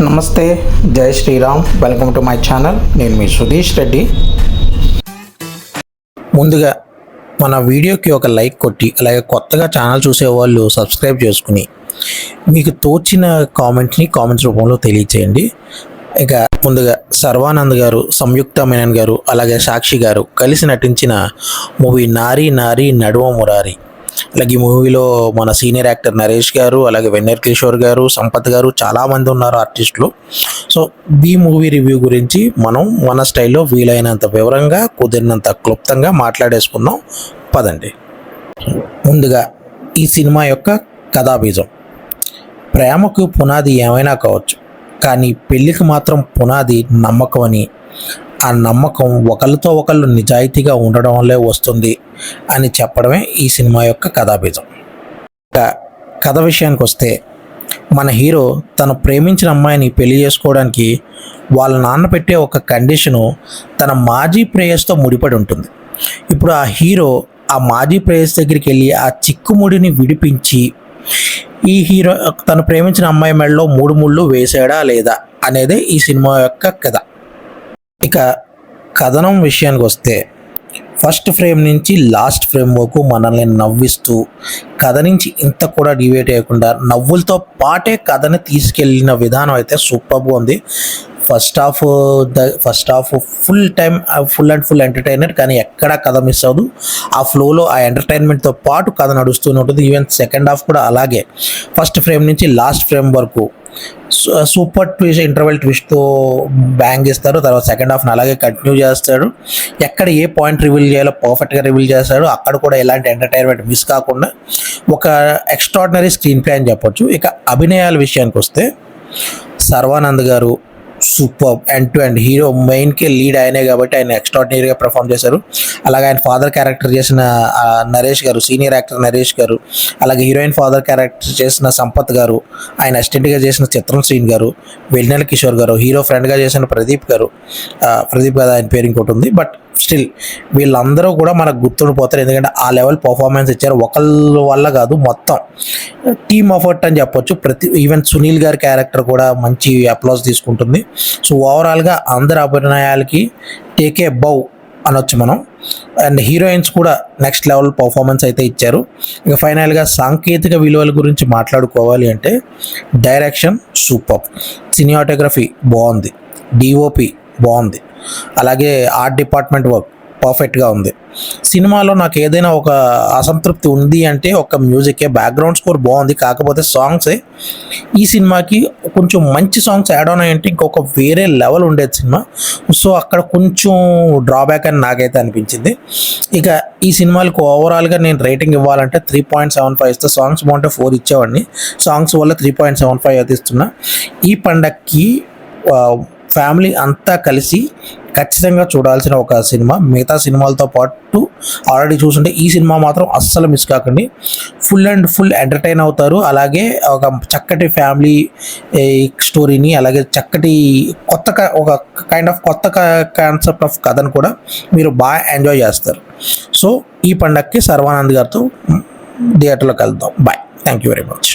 నమస్తే, జై Shriram. Welcome to my channel. నేను మీ సుధీష్ రెడ్డి. ముందుగా మన వీడియోకి ఒక లైక్ కొట్టి, అలాగే కొత్తగా ఛానల్ చూసేవాళ్ళు సబ్స్క్రైబ్ చేసుకుని మీకు తోచిన కామెంట్స్ రూపంలో తెలియచేయండి. ఇక ముందుగా శర్వానంద్ గారు, సంయుక్త మేనన్ గారు, అలాగే సాక్షి గారు కలిసి నటించిన మూవీ నారీ నారీ నడుమ మురారి. అలాగే ఈ మూవీలో మన సీనియర్ యాక్టర్ నరేష్ గారు, అలాగే వెన్నెల కిషోర్ గారు, సంపత్ గారు, చాలామంది ఉన్నారు ఆర్టిస్టులు. సో ఈ మూవీ రివ్యూ గురించి మనం మన స్టైల్లో వీలైనంత వివరంగా, కుదిరినంత క్లుప్తంగా మాట్లాడేసుకుందాం. పదండి. ముందుగా ఈ సినిమా యొక్క కథాబీజం. ప్రేమకు పునాది ఏమైనా కావచ్చు, కానీ పెళ్ళికి మాత్రం పునాది నమ్మకం అని, ఆ నమ్మకం ఒకళ్ళతో ఒకళ్ళు నిజాయితీగా ఉండడం వల్లే వస్తుంది అని చెప్పడమే ఈ సినిమా యొక్క కథాబీజం. కథ విషయానికి వస్తే, మన హీరో తను ప్రేమించిన అమ్మాయిని పెళ్లి చేసుకోవడానికి వాళ్ళ నాన్న పెట్టే ఒక కండిషను తన మాజీ ప్రేయస్తో ముడిపడి ఉంటుంది. ఇప్పుడు ఆ హీరో ఆ మాజీ ప్రేయస్ దగ్గరికి వెళ్ళి ఆ చిక్కుముడిని విడిపించి ఈ హీరో తను ప్రేమించిన అమ్మాయి మెడలో 3 ముళ్ళు వేసాడా లేదా అనేదే ఈ సినిమా యొక్క కథ. ఇక కథనం విషయానికి వస్తే, ఫస్ట్ ఫ్రేమ్ నుంచి లాస్ట్ ఫ్రేమ్ వరకు మనల్ని నవ్విస్తూ, కథ నుంచి ఇంత కూడా డివేట్ అయ్యకుండా నవ్వులతో పాటే కథని తీసుకెళ్ళిన విధానం అయితే సూపర్గా ఉంది. ఫస్ట్ హాఫ్ ఫుల్ ఎంటర్టైనర్, కానీ ఎక్కడా కథ మిస్ అవ్వదు. ఆ ఫ్లోలో ఆ ఎంటర్టైన్మెంట్తో పాటు కథ నడుస్తూనే ఉంటుంది. ఈవెన్ సెకండ్ హాఫ్ కూడా అలాగే. ఫస్ట్ ఫ్రేమ్ నుంచి లాస్ట్ ఫ్రేమ్ వరకు సూపర్ ట్విస్ట్, ఇంటర్వెల్ ట్విస్ట్తో బ్యాంగ్ చేస్తారు. తర్వాత సెకండ్ హాఫ్ని అలాగే కంటిన్యూ చేస్తాడు. ఎక్కడ ఏ పాయింట్ రివీల్ చేయాలో పర్ఫెక్ట్గా రివీల్ చేస్తాడు. అక్కడ కూడా ఎలాంటి ఎంటర్టైన్మెంట్ మిస్ కాకుండా ఒక ఎక్స్ట్రాడినరీ స్క్రీన్ ప్లే అని చెప్పొచ్చు. ఇక అభినయాల విషయానికి వస్తే, శర్వానంద్ గారు super end to end. Hero మెయిన్కి లీడ్ ఆయనే కాబట్టి ఆయన ఎక్స్ట్రాడినరీగా పర్ఫామ్ చేశారు. అలాగే ఆయన ఫాదర్ క్యారెక్టర్ చేసిన నరేష్ గారు, సీనియర్ యాక్టర్ నరేష్ గారు, అలాగే హీరోయిన్ ఫాదర్ క్యారెక్టర్ చేసిన సంపత్ గారు, ఆయన అసిస్టెంట్గా చేసిన చిత్రం శ్రీన్ గారు, వెన్నెల కిషోర్ గారు, హీరో ఫ్రెండ్గా చేసిన ప్రదీప్ గారు ఆయన పేరు ఇంకోటి ఉంది, బట్ స్టిల్ వీళ్ళందరూ కూడా మనకు గుర్తుండిపోతారు. ఎందుకంటే ఆ లెవెల్ పర్ఫార్మెన్స్ ఇచ్చారు. ఒకళ్ళ వల్ల కాదు, మొత్తం టీమ్ ఎఫర్ట్ అని చెప్పొచ్చు. ఈవెన్ సునీల్ గారి క్యారెక్టర్ కూడా మంచి అప్లాజ్ తీసుకుంటుంది. సో ఓవరాల్గా అందరి అభినయాలకి టేక్ ఏ బౌ అనొచ్చు మనం. అండ్ హీరోయిన్స్ కూడా నెక్స్ట్ లెవెల్ పర్ఫార్మెన్స్ అయితే ఇచ్చారు. ఇక ఫైనల్గా సాంకేతిక విలువల గురించి మాట్లాడుకోవాలి అంటే, డైరెక్షన్ సూపర్, సినిమాటోగ్రఫీ బాగుంది, డిఓపి బాగుంది, అలాగే ఆర్ట్ డిపార్ట్మెంట్ వర్క్ పర్ఫెక్ట్గా ఉంది. సినిమాలో నాకు ఏదైనా ఒక అసంతృప్తి ఉంది అంటే ఒక మ్యూజికే. బ్యాక్గ్రౌండ్ స్కోర్ బాగుంది, కాకపోతే సాంగ్సే ఈ సినిమాకి కొంచెం మంచి సాంగ్స్ యాడ్ ఆన్ అయ్యంటే ఇంకొక వేరే లెవెల్ ఉండేది సినిమా. సో అక్కడ కొంచెం డ్రాబ్యాక్ అని నాకైతే అనిపించింది. ఇక ఈ సినిమాలకు ఓవరాల్గా నేను రేటింగ్ ఇవ్వాలంటే 3.75 ఇస్తే, సాంగ్స్ బాగుంటే 4 ఇచ్చేవాడిని. సాంగ్స్ వల్ల 3.75 అయితే ఇస్తున్నా. ఈ పండక్కి ఫ్యామిలీ అంతా కలిసి ఖచ్చితంగా చూడాల్సిన ఒక సినిమా. మిగతా సినిమాలతో పాటు ఆల్రెడీ చూస్తుంటే ఈ సినిమా మాత్రం అస్సలు మిస్ కాకండి. ఫుల్ ఎంటర్టైన్ అవుతారు. అలాగే ఒక చక్కటి ఫ్యామిలీ స్టోరీని, అలాగే చక్కటి ఒక కొత్త కాన్సెప్ట్ ఆఫ్ కథను కూడా మీరు బాగా ఎంజాయ్ చేస్తారు. సో ఈ పండక్కి శర్వానంద్ గారితో థియేటర్లోకి వెళ్దాం. Bye. Thank you very much.